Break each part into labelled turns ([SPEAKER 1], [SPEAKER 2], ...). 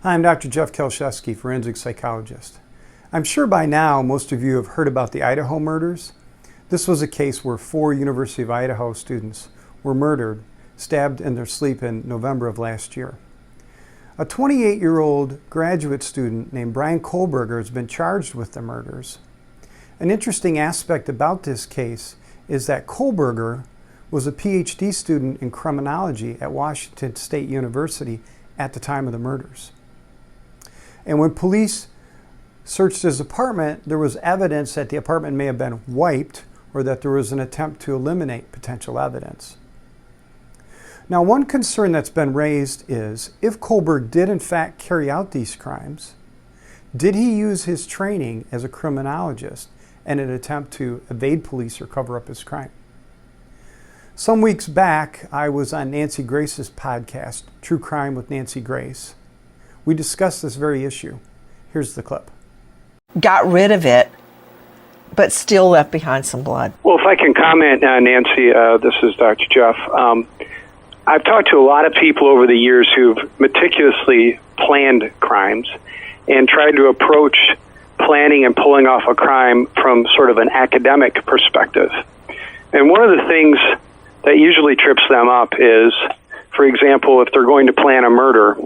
[SPEAKER 1] Hi, I'm Dr. Jeff Kieliszewski, forensic psychologist. I'm sure by now most of you have heard about the Idaho murders. This was a case where 4 University of Idaho students were murdered, stabbed in their sleep in November of last year. A 28-year-old graduate student named Bryan Kohlberger has been charged with the murders. An interesting aspect about this case is that Kohlberger was a PhD student in criminology at Washington State University at the time of the murders. And when police searched his apartment, there was evidence that the apartment may have been wiped or that there was an attempt to eliminate potential evidence. Now, one concern that's been raised is, if Kohlberger did in fact carry out these crimes, did he use his training as a criminologist in an attempt to evade police or cover up his crime? Some weeks back, I was on Nancy Grace's podcast, True Crime with Nancy Grace. We discussed this very issue. Here's the clip.
[SPEAKER 2] Got rid of it, but still left behind some blood.
[SPEAKER 3] Well, if I can comment, Nancy, this is Dr. Jeff. I've talked to a lot of people over the years who've meticulously planned crimes and tried to approach planning and pulling off a crime from sort of an academic perspective. And one of the things that usually trips them up is, for example, if they're going to plan a murder,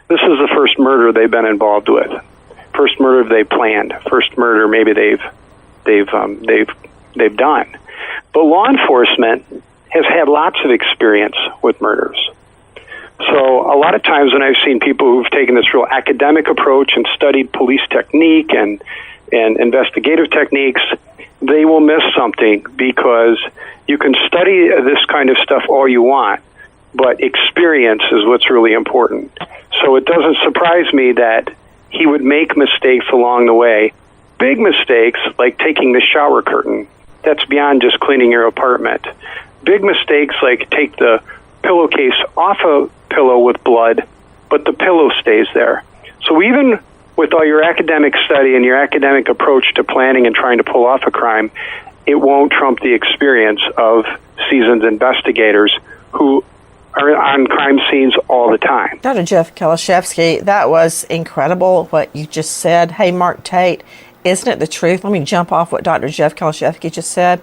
[SPEAKER 3] this is the first murder they've been involved with. First murder they planned. First murder maybe they've done. But law enforcement has had lots of experience with murders. So a lot of times when I've seen people who've taken this real academic approach and studied police technique and investigative techniques, they will miss something, because you can study this kind of stuff all you want, but experience is what's really important. So it doesn't surprise me that he would make mistakes along the way. Big mistakes, like taking the shower curtain. That's beyond just cleaning your apartment. Big mistakes like take the pillowcase off a pillow with blood, but the pillow stays there. So even with all your academic study and your academic approach to planning and trying to pull off a crime, it won't trump the experience of seasoned investigators who are on crime scenes all the time.
[SPEAKER 2] Dr. Jeff Kieliszewski, that was incredible what you just said. Hey, Mark Tate, isn't it the truth? Let me jump off what Dr. Jeff Kieliszewski just said.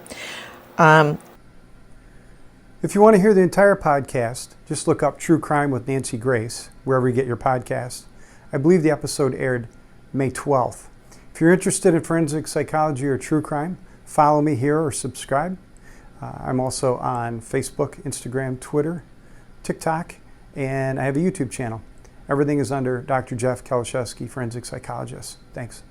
[SPEAKER 1] If you want to hear the entire podcast, just look up True Crime with Nancy Grace, wherever you get your podcast. I believe the episode aired May 12th. If you're interested in forensic psychology or true crime, follow me here or subscribe. I'm also on Facebook, Instagram, Twitter, TikTok, and I have a YouTube channel. Everything is under Dr. Jeff Kieliszewski, forensic psychologist. Thanks.